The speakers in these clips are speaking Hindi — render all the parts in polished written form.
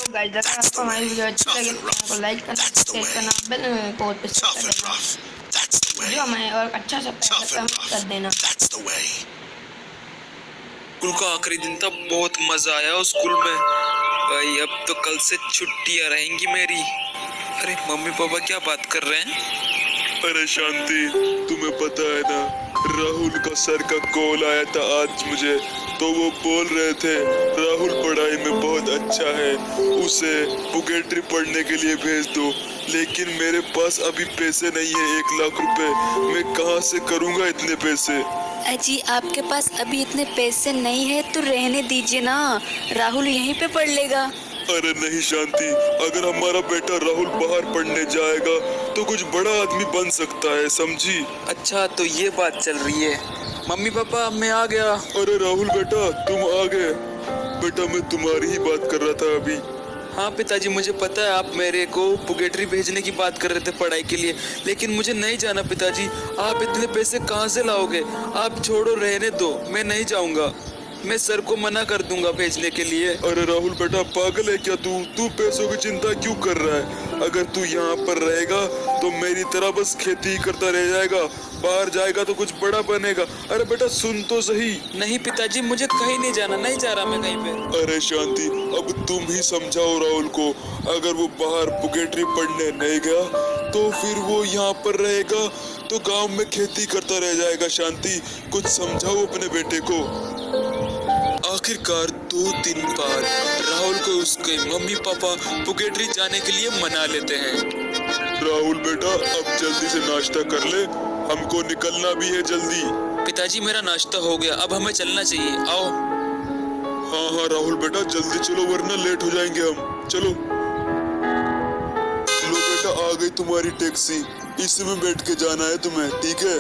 तो गाइस अगर आपको हमारी वीडियो अच्छी लगे तो चैनल को लाइक करना, शेयर करना, बेल आइकन को प्रेस कर देना जो हमें और अच्छा सा पैसा कमेंट कर देना। स्कूल का आखिरी दिन था, बहुत मजा आया उस स्कूल में। भाई अब तो कल से छुट्टियां रहेंगी मेरी। अरे मम्मी पापा क्या बात कर रहे हैं? अरे शांति, तुम्हें पता है ना, राहुल का सर का कॉल आया था आज मुझे। तो वो बोल रहे थे राहुल पढ़ाई में बहुत अच्छा है, उसे पोएट्री पढ़ने के लिए भेज दो। लेकिन मेरे पास अभी पैसे नहीं है, 1 लाख रुपए। मैं कहाँ से करूँगा इतने पैसे? अजी आपके पास अभी इतने पैसे नहीं है तो रहने दीजिए ना, राहुल यहीं पे पढ़ लेगा। अरे नहीं शांति, अगर हमारा बेटा राहुल बाहर पढ़ने जाएगा तो कुछ बड़ा आदमी बन सकता है, समझी? अच्छा तो ये बात चल रही है। मम्मी पापा मैं आ गया। अरे राहुल बेटा, तुम आ गए। बेटा मैं तुम्हारी ही बात कर रहा था अभी। हाँ पिताजी, मुझे पता है आप मेरे को पोएट्री भेजने की बात कर रहे थे पढ़ाई के लिए, लेकिन मुझे नहीं जाना पिताजी। आप इतने पैसे कहाँ से लाओगे? आप छोड़ो, रहने दो, मैं नहीं जाऊँगा। मैं सर को मना कर दूंगा भेजने के लिए। अरे राहुल बेटा, पागल है क्या तू पैसों की चिंता क्यों कर रहा है? अगर तू यहाँ पर रहेगा तो मेरी तरह बस खेती ही करता रह जाएगा, बाहर जाएगा तो कुछ बड़ा बनेगा। अरे बेटा सुन तो सही। नहीं पिताजी, मुझे कहीं नहीं जाना, नहीं जा रहा मैं कहीं पे। अरे शांति, अब तुम ही समझाओ राहुल को। अगर वो बाहर पोएट्री पढ़ने नहीं गया तो फिर वो यहाँ पर रहेगा तो गांव में खेती करता रह जाएगा। शांति, कुछ समझाओ अपने बेटे को। आखिरकार 2 दिन बाद राहुल को उसके मम्मी पापा पोएट्री जाने के लिए मना लेते हैं। राहुल बेटा, अब जल्दी से नाश्ता कर ले, हमको निकलना भी है जल्दी। पिताजी मेरा नाश्ता हो गया, अब हमें चलना चाहिए, आओ। हाँ हाँ राहुल बेटा, जल्दी चलो वरना लेट हो जाएंगे हम। चलो लो बेटा, आ गई तुम्हारी टैक्सी, इसमें बैठ के जाना है तुम्हें, ठीक है?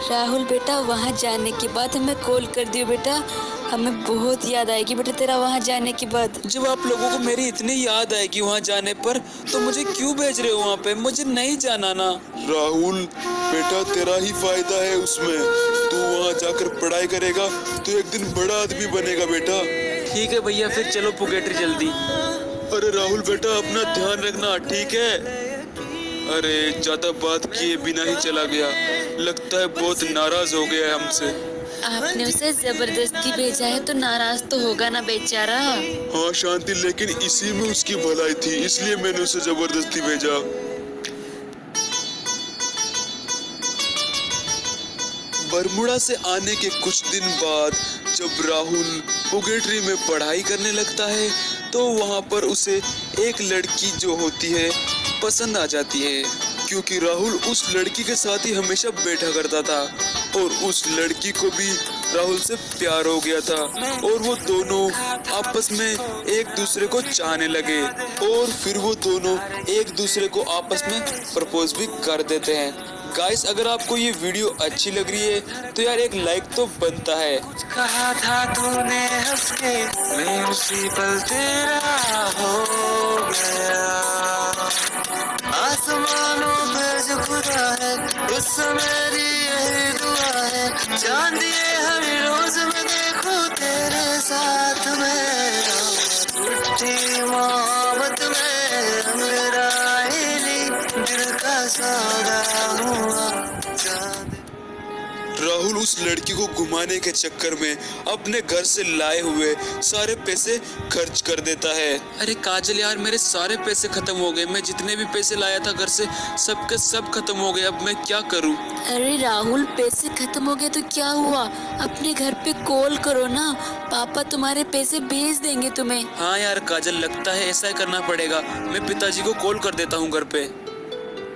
राहुल बेटा वहाँ जाने के बाद हमें कॉल कर दियो बेटा, हमें बहुत याद आएगी बेटा तेरा वहाँ जाने के बाद। जब आप लोगों को मेरी इतनी याद आएगी वहाँ जाने पर, तो मुझे क्यों भेज रहे हो वहाँ पे? मुझे नहीं जाना ना। राहुल बेटा, तेरा ही फायदा है उसमें। तू वहाँ जाकर पढ़ाई करेगा तो एक दिन बड़ा आदमी बनेगा बेटा। ठीक है भैया, फिर चलो पोएट्री जल्दी। अरे राहुल बेटा, अपना ध्यान रखना, ठीक है? अरे ज्यादा बात किए बिना ही चला गया, लगता है बहुत नाराज हो गया है हमसे। आपने उसे जबरदस्ती भेजा है तो नाराज तो होगा ना बेचारा। हाँ शांति, लेकिन इसी में उसकी भलाई थी, इसलिए मैंने उसे जबरदस्ती भेजा। बरमुडा से आने के कुछ दिन बाद जब राहुल पोएट्री में पढ़ाई करने लगता है तो वहाँ पर उसे एक लड़की जो होती है पसंद आ जाती है, क्योंकि राहुल उस लड़की के साथ ही हमेशा बैठा करता था और उस लड़की को भी राहुल से प्यार हो गया था और वो दोनों आपस में एक दूसरे को चाहने लगे और फिर वो दोनों एक दूसरे को आपस में प्रपोज भी कर देते हैं। गाइस, अगर आपको ये वीडियो अच्छी लग रही है तो यार एक लाइक तो बनता है। कुछ कहा था तूने हंस के, मैं उसी पल तेरा हो गया। आसमानों पे जो खुदा है उस मेरी यही दुआ है, चांद ये हर रोज मैं देखूं तेरे साथ में। झूठी मोहब्बत में मेरा दिल का सौदा हुआ। राहुल उस लड़की को घुमाने के चक्कर में अपने घर से लाए हुए सारे पैसे खर्च कर देता है। अरे काजल यार, मेरे सारे पैसे खत्म हो गए, मैं जितने भी पैसे लाया था घर से सब के सब खत्म हो गए, अब मैं क्या करूं? अरे राहुल, पैसे खत्म हो गए तो क्या हुआ, अपने घर पे कॉल करो ना, पापा तुम्हारे पैसे भेज देंगे तुम्हें। हाँ यार काजल, लगता है ऐसा ही करना पड़ेगा, मैं पिताजी को कॉल कर देता हूँ घर पे।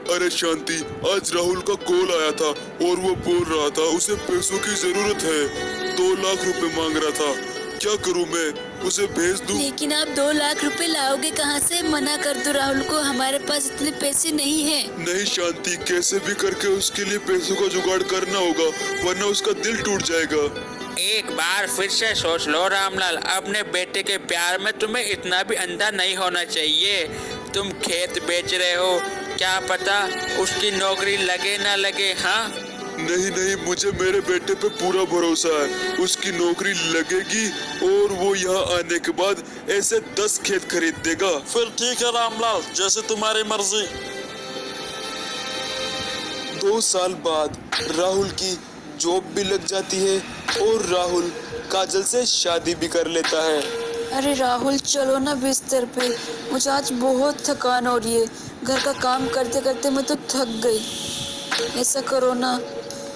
अरे शांति, आज राहुल का कॉल आया था और वो बोल रहा था उसे पैसों की जरूरत है, 2 लाख रुपए मांग रहा था। क्या करूं मैं, उसे भेज दूं? लेकिन आप 2 लाख रुपए लाओगे कहाँ से? मना कर दो राहुल को, हमारे पास इतने पैसे नहीं है। नहीं शांति, कैसे भी करके उसके लिए पैसों का जुगाड़ करना होगा, वरना उसका दिल टूट जाएगा। एक बार फिर से सोच लो रामलाल, अपने बेटे के प्यार में तुम्हें इतना भी अंधा नहीं होना चाहिए। तुम खेत बेच रहे हो, क्या पता उसकी नौकरी लगे ना लगे। हाँ नहीं नहीं, मुझे मेरे बेटे पे पूरा भरोसा है। उसकी नौकरी लगेगी और वो यहाँ आने के बाद ऐसे 10 खेत खरीद देगा। फिर ठीक है रामलाल, जैसे तुम्हारी मर्जी। 2 साल बाद राहुल की जॉब भी लग जाती है और राहुल काजल से शादी भी कर लेता है। अरे राहुल चलो ना बिस्तर पे, मुझे आज बहुत थकान हो रही है। घर का काम करते करते मैं तो थक गई। ऐसा करो ना,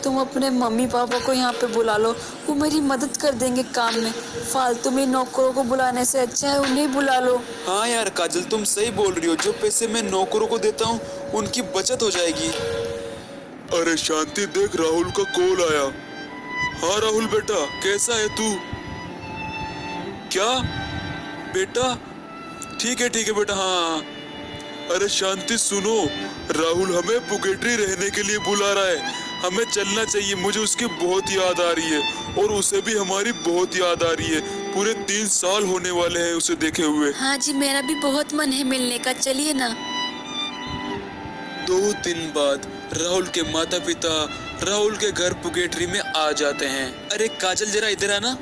तुम अपने मम्मी पापा को यहाँ पे बुला लो, वो मेरी मदद कर देंगे काम में। फालतू में नौकरों को बुलाने से अच्छा है उन्हें बुला लो। हाँ यार काजल, तुम सही बोल रही हो। जो पैसे मैं नौकरों को देता हूँ उनकी बचत हो जाएगी। अरे शांति, देख राहुल का कॉल आया। हाँ राहुल बेटा, कैसा है तू? क्या बेटा? ठीक है बेटा। हाँ अरे शांति सुनो, राहुल हमें पुगेटरी रहने के लिए बुला रहा है। हमें चलना चाहिए, मुझे उसकी बहुत याद आ रही है और उसे भी हमारी बहुत याद आ रही है। पूरे 3 साल होने वाले हैं उसे देखे हुए। हाँ जी, मेरा भी बहुत मन है मिलने का, चलिए ना। 2 दिन बाद राहुल के माता पिता राहुल के घर पुगेटरी में आ जाते हैं। अरे काजल जरा इधर आना।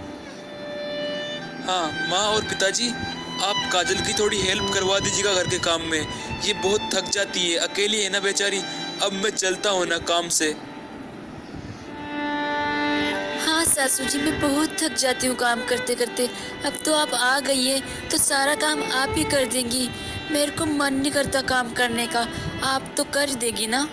हाँ माँ और पिताजी, आप काजल की थोड़ी हेल्प करवा दीजिएगा घर के काम में। ये बहुत थक जाती है, अकेली है ना बेचारी। अब मैं चलता हूँ ना काम से। हाँ सासू जी, मैं बहुत थक जाती हूँ काम करते करते। अब तो आप आ गई है तो सारा काम आप ही कर देंगी। मेरे को मन नहीं करता काम करने का, आप तो कर देगी ना।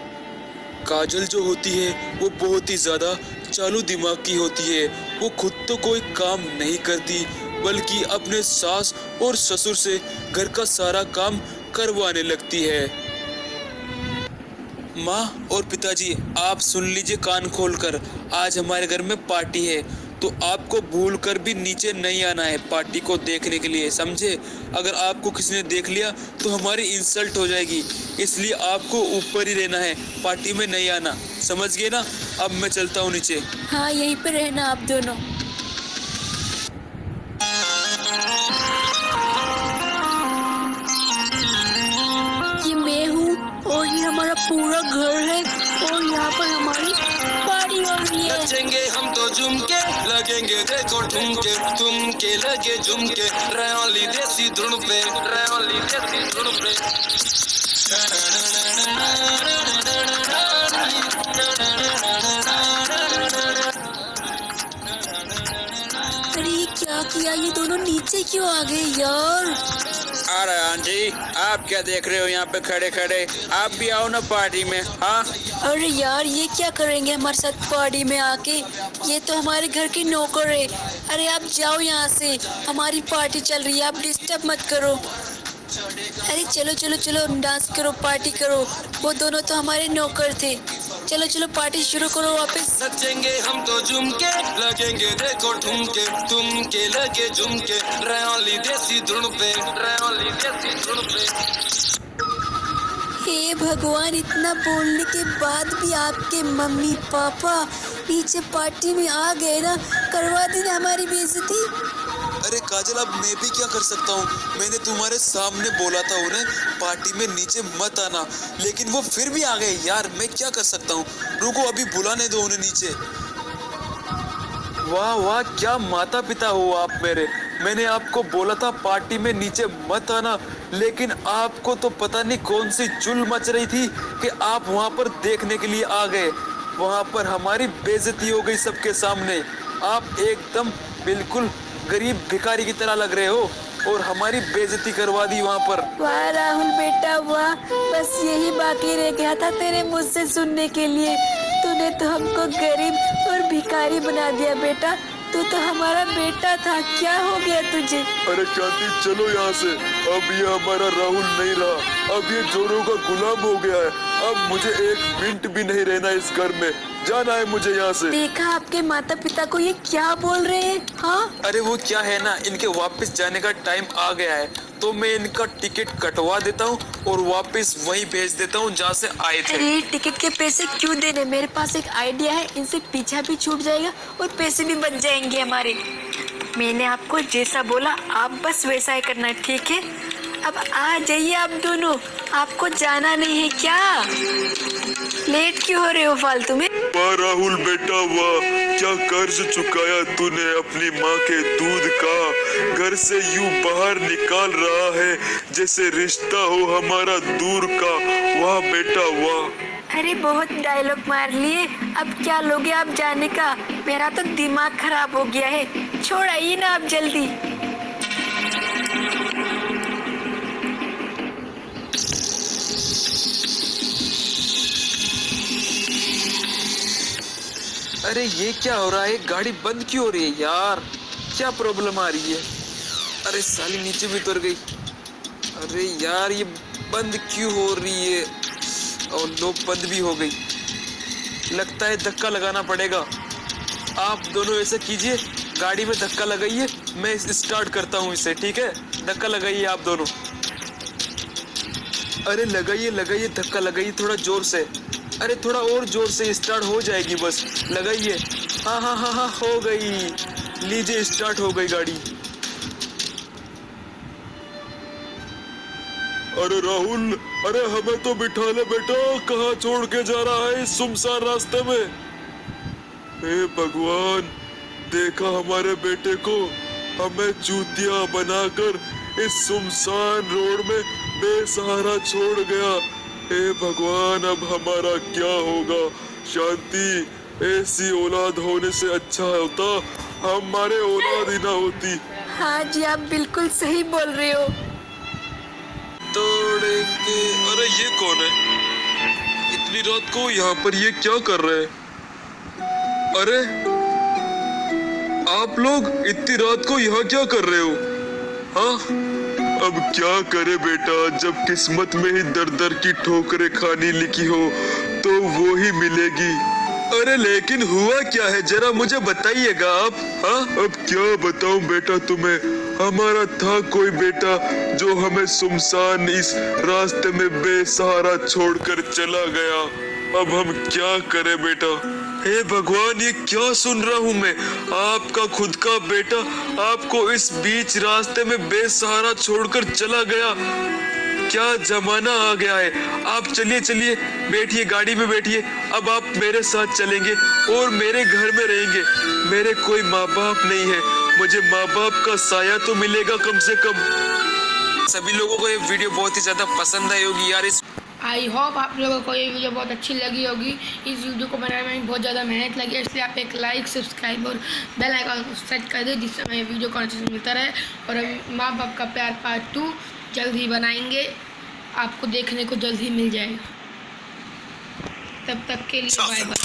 काजल जो होती है वो बहुत ही ज्यादा चालू दिमाग की होती है। वो खुद तो कोई काम नहीं करती बल्कि अपने सास और ससुर से घर का सारा काम करवाने लगती है। माँ और पिताजी, आप सुन लीजिए कान खोलकर, आज हमारे घर में पार्टी है तो आपको भूल कर भी नीचे नहीं आना है पार्टी को देखने के लिए, समझे? अगर आपको किसी ने देख लिया तो हमारी इंसल्ट हो जाएगी, इसलिए आपको ऊपर ही रहना है, पार्टी में नहीं आना, समझ गए ना? अब मैं चलता हूँ नीचे। हाँ यहीं पे रहना आप दोनों। ये मैं हूँ और ये हमारा पूरा घर है और यहाँ पर हमारी पार्टी हो रही है। नचेंगे हम तो झुमके, लगेंगे देखो ठुमके, तुमके लगे झुमके, रयोली देसी धुन पे, रयोली देसी धुन पे। अरे ये क्या किया, ये दोनों नीचे क्यों आ गए यार? अरे आंटी, आप क्या देख रहे हो यहाँ पे खड़े खड़े? आप भी आओ ना पार्टी में। हाँ अरे यार ये क्या करेंगे हमारे साथ पार्टी में आके? ये तो हमारे घर के नौकर है। अरे आप जाओ यहाँ से, हमारी पार्टी चल रही है, आप डिस्टर्ब मत करो। अरे चलो चलो चलो डांस करो, पार्टी करो। वो दोनों तो हमारे नौकर थे। चलो चलो पार्टी शुरू करो वापस। नचेंगे हम तो झुमके, लगेंगे देखो ठुमके, तुमके लगे झुमके, रयोली देसी धुन पे, रयोली देसी धुन पे। हे भगवान, इतना बोलने के बाद भी आपके मम्मी पापा नीचे पार्टी में आ गए ना, करवा दी ना हमारी बेइज्जती। अरे काजल, अब मैं भी क्या कर सकता हूँ? मैंने तुम्हारे सामने बोला था उन्हें पार्टी में नीचे मत आना, लेकिन वो फिर भी आ गए यार। मैं क्या कर सकता हूँ? रुको, अभी बुलाने दो उन्हें नीचे। वाह वाह, क्या माता पिता हो आप मेरे। मैंने आपको बोला था पार्टी में नीचे मत आना, लेकिन आपको तो पता नहीं कौन सी चुल मच रही थी कि आप वहाँ पर देखने के लिए आ गए। वहाँ पर हमारी बेइज्जती हो गई सबके सामने। आप एकदम बिल्कुल गरीब भिखारी की तरह लग रहे हो और हमारी बेइज्जती करवा दी वहाँ पर। वाह राहुल बेटा वाह, बस यही बाकी रह गया था तेरे मुझ से सुनने के लिए। तूने तो हमको गरीब और भिखारी बना दिया बेटा। तू तो हमारा बेटा था, क्या हो गया तुझे? अरे शांति, चलो यहाँ से। अब ये हमारा राहुल नहीं रहा, अब ये जोरों का गुलाम हो गया है। अब मुझे 1 मिनट भी नहीं रहना इस घर में, जाना है मुझे यहाँ से। देखा आपके माता पिता को ये क्या बोल रहे हैं? हाँ अरे वो क्या है ना, इनके वापस जाने का टाइम आ गया है, तो मैं इनका टिकट कटवा देता हूँ और वापस वहीं भेज देता हूँ जहाँ से आए थे। अरे टिकट के पैसे क्यों देने? मेरे पास एक आइडिया है, इनसे पीछा भी छूट जाएगा और पैसे भी बच जाएंगे हमारे। मैंने आपको जैसा बोला आप बस वैसा ही करना है, ठीक है? अब आ जाइए आप दोनों, आपको जाना नहीं है क्या? लेट क्यों हो रहे हो फालतू में? वाह राहुल बेटा वाह, क्या कर्ज चुकाया तूने अपनी माँ के दूध का। घर से यूं बाहर निकाल रहा है जैसे रिश्ता हो हमारा दूर का। वाह बेटा वाह। अरे बहुत डायलॉग मार लिए, अब क्या लोगे आप जाने का? मेरा तो दिमाग खराब हो गया है। छोड़ आइए ना आप जल्दी। अरे ये क्या हो रहा है? गाड़ी बंद क्यों हो रही है यार? क्या प्रॉब्लम आ रही है? अरे साली नीचे भी उतर गई। अरे यार ये बंद क्यों हो रही है? और लो बंद भी हो गई। लगता है धक्का लगाना पड़ेगा। आप दोनों ऐसे कीजिए, गाड़ी में धक्का लगाइए, मैं स्टार्ट करता हूँ इसे, ठीक है? धक्का लगाइए आप दोनों। अरे लगाइए लगाइए, धक्का लगाइए थोड़ा जोर से। अरे थोड़ा और जोर से, स्टार्ट हो जाएगी बस, लगाइए। हाँ हाँ हाँ हाँ हो गई। लीजिए स्टार्ट हो गई गाड़ी। अरे राहुल, अरे हमें तो बिठा ले बेटा, कहाँ छोड़ के जा रहा है इस सुनसान रास्ते में? हे भगवान, देखा हमारे बेटे को, हमें चूतिया बनाकर इस सुनसान रोड में बेसहारा छोड़ गया। हे भगवान, अब हमारा क्या होगा? शांति, ऐसी औलाद होने से अच्छा होता हमारे औलाद ही ना होती। हाँ जी, आप बिल्कुल सही बोल रहे हो। तोड़े के। अरे ये कौन है? इतनी रात को यहाँ पर ये क्या कर रहे हैं? अरे आप लोग इतनी रात को यहाँ क्या कर रहे हो? हाँ, अब क्या करे बेटा, जब किस्मत में ही दर दर की ठोकरें खानी लिखी हो तो वो ही मिलेगी। अरे लेकिन हुआ क्या है, जरा मुझे बताइएगा आप। हाँ, अब क्या बताऊं बेटा तुम्हें? हमारा था कोई बेटा जो हमें सुनसान इस रास्ते में बेसहारा छोड़कर चला गया। अब हम क्या करें बेटा? हे भगवान, ये क्या सुन रहा हूँ मैं? आपका खुद का बेटा आपको इस बीच रास्ते में बेसहारा छोड़कर चला गया। क्या जमाना आ गया है। आप चलिए चलिए, बैठिए, गाड़ी में बैठिए। अब आप मेरे साथ चलेंगे और मेरे घर में रहेंगे। मेरे कोई माँ बाप नहीं है, मुझे माँ बाप का साया तो मिलेगा कम से कम। सभी लोगों को ये वीडियो बहुत ही ज्यादा पसंद आई होगी यार। इस आई होप आप लोगों को ये वीडियो बहुत अच्छी लगी होगी। इस वीडियो को बनाने में बहुत ज़्यादा मेहनत लगी है, इसलिए आप एक लाइक, सब्सक्राइब और बेल आइकन को सेट कर दें, जिससे हमें वीडियो को नोटिफिकेशन मिलता रहे। और अभी माँ बाप का प्यार पार्ट 2 जल्द ही बनाएंगे, आपको देखने को जल्द ही मिल जाएगा। तब तक के लिए बाय बाय।